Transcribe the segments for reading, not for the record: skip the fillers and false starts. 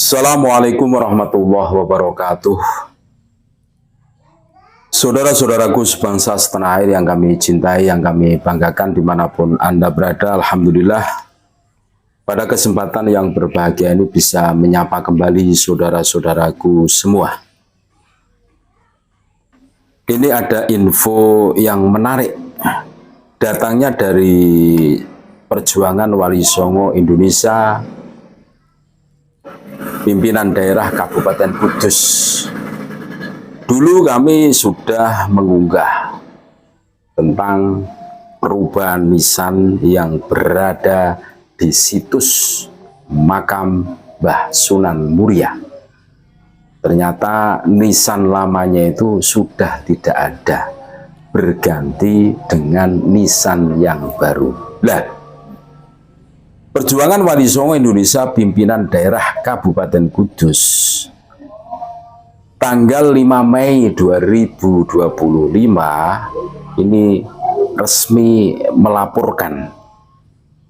Assalamualaikum warahmatullahi wabarakatuh. Saudara-saudaraku sebangsa setanah air yang kami cintai, yang kami banggakan dimanapun Anda berada, Alhamdulillah pada kesempatan yang berbahagia ini bisa menyapa kembali saudara-saudaraku semua. Ini ada info yang menarik, datangnya dari Perjuangan Wali Songo Indonesia, pimpinan daerah Kabupaten Kudus. Dulu kami sudah mengunggah tentang perubahan nisan yang berada di situs makam Mbah Sunan Muria. Ternyata nisan lamanya itu sudah tidak ada, berganti dengan nisan yang baru. Perjuangan Wali Songo Indonesia pimpinan daerah Kabupaten Kudus tanggal 5 Mei 2025 ini resmi melaporkan.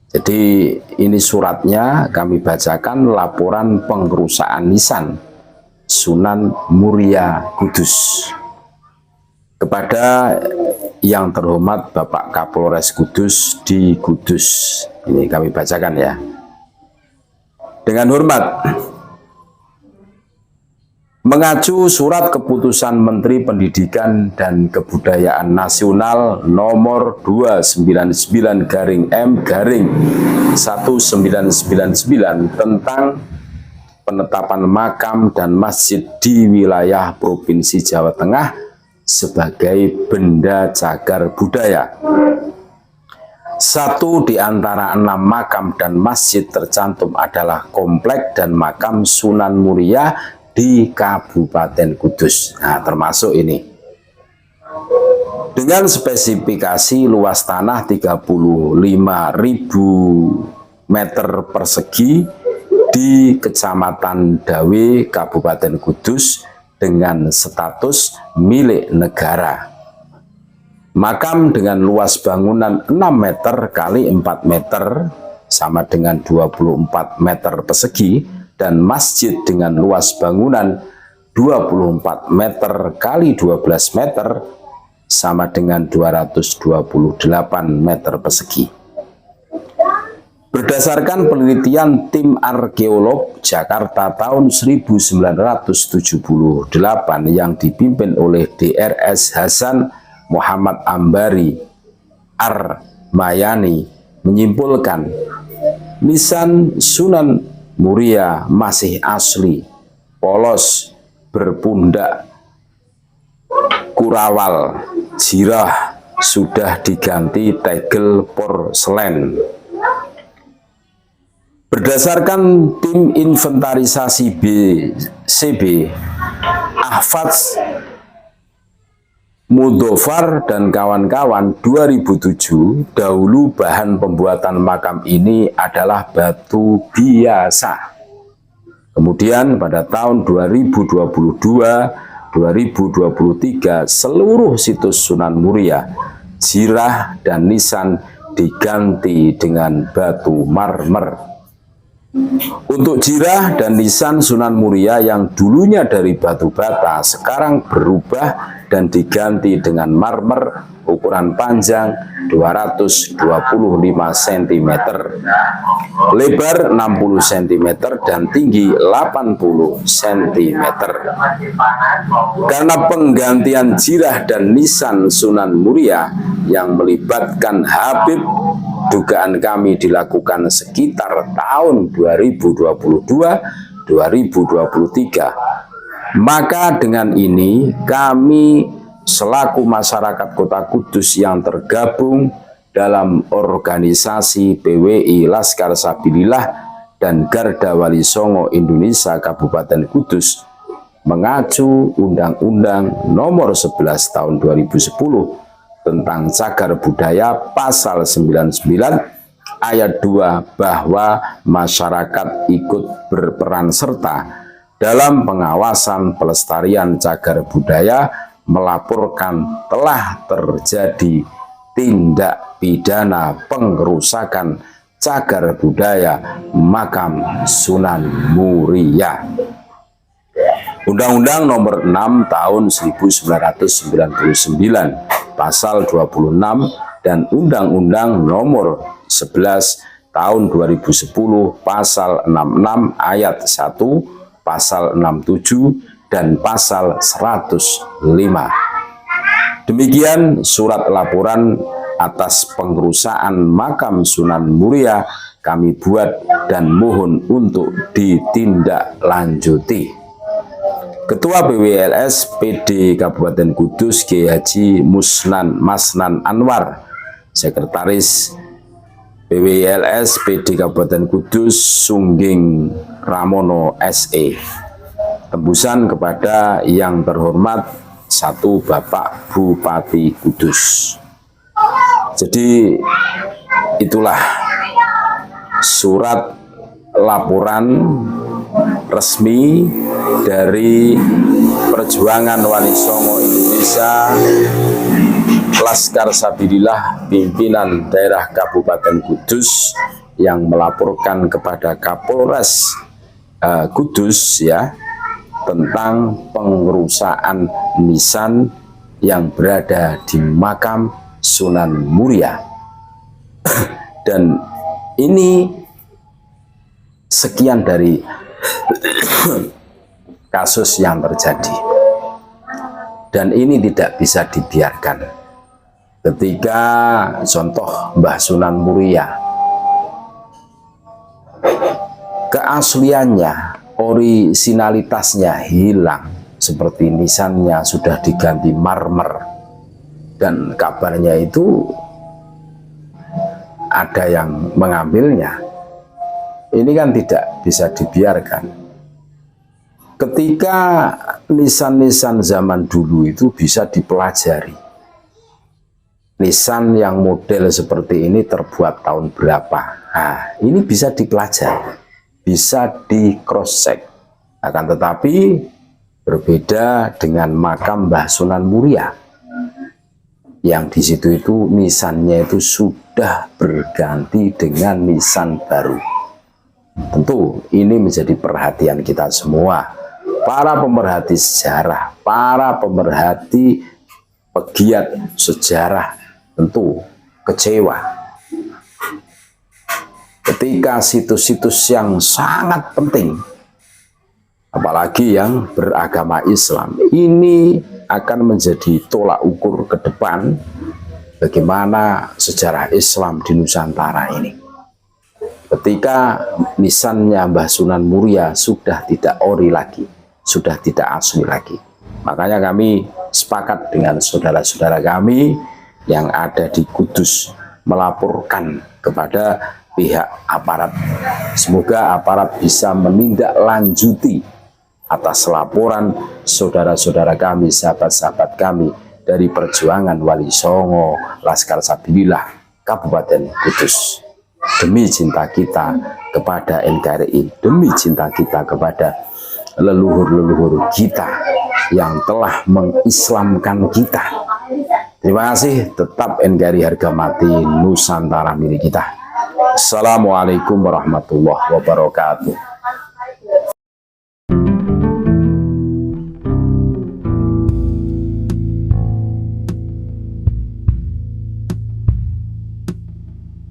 Jadi ini suratnya kami bacakan, laporan pengerusakan nisan Sunan Muria Kudus kepada yang terhormat Bapak Kapolres Kudus di Kudus. Ini kami bacakan ya. Dengan hormat, mengacu surat keputusan Menteri Pendidikan dan Kebudayaan Nasional nomor 299-M-1999 tentang penetapan makam dan masjid di wilayah Provinsi Jawa Tengah sebagai benda cagar budaya. Satu di antara 6 makam dan masjid tercantum adalah komplek dan makam Sunan Muria di Kabupaten Kudus. Nah, termasuk ini. Dengan spesifikasi luas tanah 35.000 meter persegi di Kecamatan Dawe, Kabupaten Kudus dengan status milik negara. Makam dengan luas bangunan 6 meter kali 4 meter sama dengan 24 meter persegi, dan masjid dengan luas bangunan 24 meter kali 12 meter sama dengan 228 meter persegi. Berdasarkan penelitian tim arkeolog Jakarta tahun 1978 yang dipimpin oleh Drs Hasan Muhammad Ambari Armayani menyimpulkan nisan Sunan Muria masih asli, polos, berpundak kurawal, jirah sudah diganti tegel porselen. Berdasarkan tim inventarisasi BCB, Ahfadz Mudofar dan kawan-kawan 2007, dahulu bahan pembuatan makam ini adalah batu biasa. Kemudian pada tahun 2022-2023 seluruh situs Sunan Muria, jirah dan nisan diganti dengan batu marmer. Untuk jirah dan nisan Sunan Muria yang dulunya dari batu bata sekarang berubah dan diganti dengan marmer ukuran panjang 225 cm, lebar 60 cm dan tinggi 80 cm. Karena penggantian jirah dan nisan Sunan Muria yang melibatkan Habib, dugaan kami dilakukan sekitar tahun 2022-2023. Maka dengan ini kami selaku masyarakat Kota Kudus yang tergabung dalam organisasi PWI Laskar Sabilillah dan Garda Wali Songo Indonesia Kabupaten Kudus mengacu Undang-Undang Nomor 11 Tahun 2010 tentang Cagar Budaya Pasal 99 Ayat 2 bahwa masyarakat ikut berperan serta dalam pengawasan pelestarian cagar budaya, melaporkan telah terjadi tindak pidana pengerusakan Cagar Budaya Makam Sunan Muria. Undang-Undang Nomor 6 Tahun 1999 Pasal 26 dan Undang-Undang Nomor 11 Tahun 2010 Pasal 66 Ayat 1, Pasal 67 dan Pasal 105. Demikian surat laporan atas pengerusakan makam Sunan Muria kami buat dan mohon untuk ditindaklanjuti. Ketua BWLS PD Kabupaten Kudus Kiai Haji Masnan Anwar, Sekretaris BWLS PD Kabupaten Kudus Sungging Ramono SE. Tembusan kepada yang terhormat satu Bapak Bupati Kudus. Jadi itulah surat laporan resmi dari Perjuangan Wali Songo Indonesia Laskar Sabilillah pimpinan daerah Kabupaten Kudus yang melaporkan kepada Kapolres Kudus ya tentang pengerusakan nisan yang berada di makam Sunan Muria. Dan ini sekian dari kasus yang terjadi. Dan ini tidak bisa dibiarkan. Ketika contoh Mbah Sunan Muria, keasliannya, orisinalitasnya hilang, seperti nisannya sudah diganti marmer. Dan kabarnya itu ada yang mengambilnya. Ini kan tidak bisa dibiarkan. Ketika nisan-nisan zaman dulu itu bisa dipelajari. Nisan yang model seperti ini terbuat tahun berapa? Nah, ini bisa dipelajari, bisa di cross check. Akan tetapi berbeda dengan makam Mbah Sunan Muria. Yang di situ itu nisannya itu sudah berganti dengan nisan baru. Tentu ini menjadi perhatian kita semua, para pemerhati sejarah, para pemerhati pegiat sejarah, tentu kecewa ketika situs-situs yang sangat penting, apalagi yang beragama Islam, ini akan menjadi tolak ukur ke depan bagaimana sejarah Islam di Nusantara ini. Ketika nisannya Mbah Sunan Muria sudah tidak ori lagi, sudah tidak asli lagi. Makanya kami sepakat dengan saudara-saudara kami yang ada di Kudus melaporkan kepada pihak aparat. Semoga aparat bisa menindaklanjuti atas laporan saudara-saudara kami, sahabat-sahabat kami dari Perjuangan Wali Songo Laskar Sabilillah Kabupaten Kudus. Demi cinta kita kepada NKRI, demi cinta kita kepada leluhur-leluhur kita yang telah mengislamkan kita. Terima kasih, tetap NKRI harga mati, Nusantara milik kita. Assalamualaikum warahmatullahi wabarakatuh.